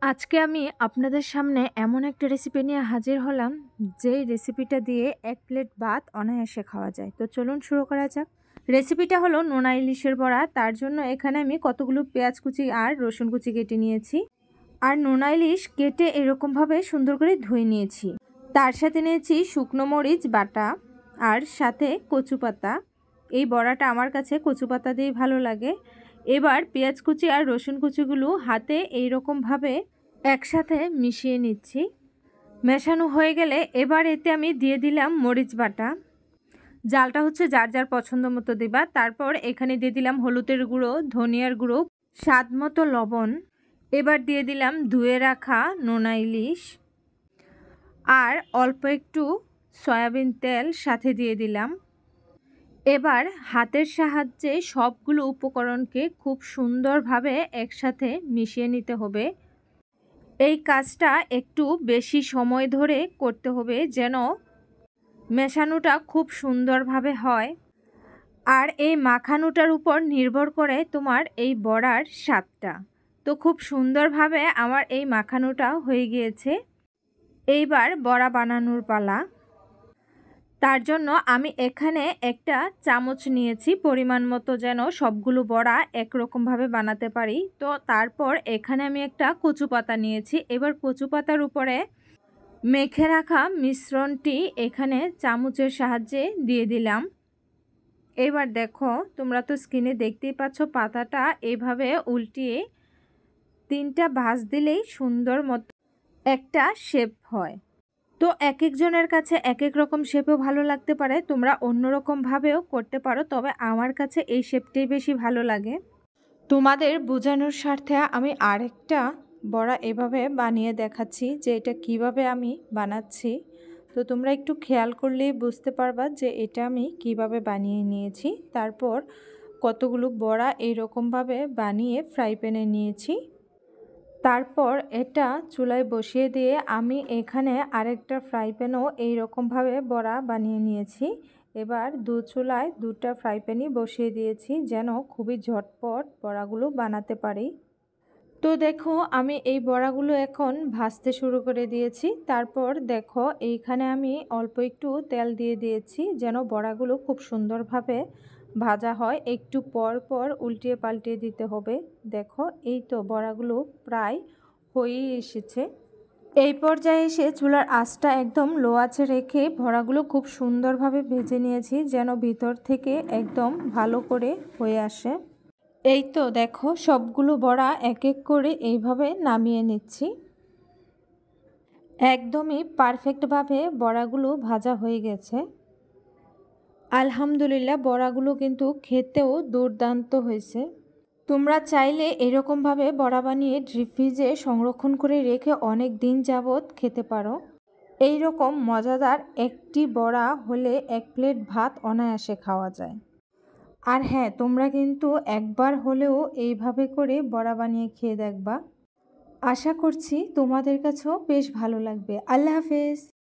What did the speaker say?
আজকে আমি আপনাদের সামনে এমন একটা রেসিপি নিয়ে হাজির হলাম, যেই রেসিপিটা দিয়ে 1 প্লেট ভাত অনায়াসে খাওয়া যায়। তো চলুন শুরু করা যাক। রেসিপিটা হলো নোনা ইলিশের বড়া। তার জন্য এখানে আমি কতগুলো পেঁয়াজ কুচি আর রসুন কুচি কেটে নিয়েছি, আর নোনা ইলিশ কেটে এরকমভাবে সুন্দর করে ধুয়ে নিয়েছি। তার সাথে নিয়েছি শুকনো মরিচ বাটা আর সাথে কচু পাতা। এই বড়াটা আমার কাছে কচু পাতা দিয়েই ভালো লাগে। এবার পেঁয়াজ কুচি আর রসুন কুচিগুলো হাতে এইরকমভাবে একসাথে মিশিয়ে নিচ্ছি। মেশানো হয়ে গেলে এবার এতে আমি দিয়ে দিলাম মরিচ বাটা। জালটা হচ্ছে যার যার পছন্দ মতো দিবা। তারপর এখানে দিয়ে দিলাম হলুদের গুঁড়ো, ধনিয়ার গুঁড়ো, স্বাদ মতো লবণ। এবার দিয়ে দিলাম ধুয়ে রাখা নোনা ইলিশ আর অল্প একটু সয়াবিন তেল সাথে দিয়ে দিলাম। এবার হাতের সাহায্যে সবগুলো উপকরণকে খুব সুন্দরভাবে একসাথে মিশিয়ে নিতে হবে। এই কাজটা একটু বেশি সময় ধরে করতে হবে, যেন মেশানোটা খুব সুন্দরভাবে হয়। আর এই মাখানোটার উপর নির্ভর করে তোমার এই বড়ার স্বাদটা। তো খুব সুন্দরভাবে আমার এই মাখানোটা হয়ে গিয়েছে। এইবার বড়া বানানোর পালা। তার জন্য আমি এখানে একটা চামচ নিয়েছি পরিমাণ মতো, যেন সবগুলো বড়া একরকমভাবে বানাতে পারি। তো তারপর এখানে আমি একটা কচু পাতা নিয়েছি। এবার কচু পাতার উপরে মেখে রাখা মিশ্রণটি এখানে চামচের সাহায্যে দিয়ে দিলাম। এবার দেখো, তোমরা তো স্ক্রিনে দেখতেই পাচ্ছ, পাতাটা এভাবে উল্টিয়ে 3টা ভাঁজ দিলেই সুন্দর মতো একটা শেপ হয়। তো এক একজনের কাছে এক এক রকম শেপও ভালো লাগতে পারে, তোমরা অন্য রকমভাবেও করতে পারো, তবে আমার কাছে এই শেপটাই বেশি ভালো লাগে। তোমাদের বোঝানোর স্বার্থে আমি আরেকটা বড়া এভাবে বানিয়ে দেখাচ্ছি যে এটা কিভাবে আমি বানাচ্ছি। তো তোমরা একটু খেয়াল করলেই বুঝতে পারবা যে এটা আমি কিভাবে বানিয়ে নিয়েছি। তারপর কতগুলো বড়া এইরকমভাবে বানিয়ে ফ্রাই প্যানে নিয়েছি। তারপর এটা চুলায় বসিয়ে দিয়ে আমি এখানে আরেকটা ফ্রাই প্যানও এইরকমভাবে বড়া বানিয়ে নিয়েছি। এবার চুলায় 2টা ফ্রাই প্যানই বসিয়ে দিয়েছি, যেন খুবই ঝটপট বড়াগুলো বানাতে পারি। তো দেখো, আমি এই বড়াগুলো এখন ভাজতে শুরু করে দিয়েছি। তারপর দেখো, এইখানে আমি অল্প একটু তেল দিয়ে দিয়েছি, যেন বড়াগুলো খুব সুন্দরভাবে ভাজা হয়। একটু পর পর উল্টিয়ে পাল্টিয়ে দিতে হবে। দেখো, এই তো বড়াগুলো প্রায় হয়েই এসেছে। এই পর্যায়ে এসে চুলার আঁচটা একদম লো আঁচে রেখে বড়াগুলো খুব সুন্দরভাবে ভেজে নিয়েছি, যেন ভিতর থেকে একদম ভালো করে হয়ে আসে। এই তো দেখো, সবগুলো বড়া এক এক করে এইভাবে নামিয়ে নিচ্ছি। একদমই পারফেক্টভাবে বড়াগুলো ভাজা হয়ে গেছে। আলহামদুলিল্লাহ, বড়াগুলো কিন্তু খেতেও দুর্দান্ত হয়েছে। তোমরা চাইলে এরকমভাবে বড়া বানিয়ে ডিপ ফ্রিজে সংরক্ষণ করে রেখে অনেক দিন যাবৎ খেতে পারো। এই রকম মজাদার একটি বড়া হলে 1 প্লেট ভাত অনায়াসে খাওয়া যায়। আর হ্যাঁ, তোমরা কিন্তু একবার হলেও এইভাবে করে বড়া বানিয়ে খেয়ে দেখবা। আশা করছি তোমাদের কাছেও বেশ ভালো লাগবে। আল্লাহ হাফেজ।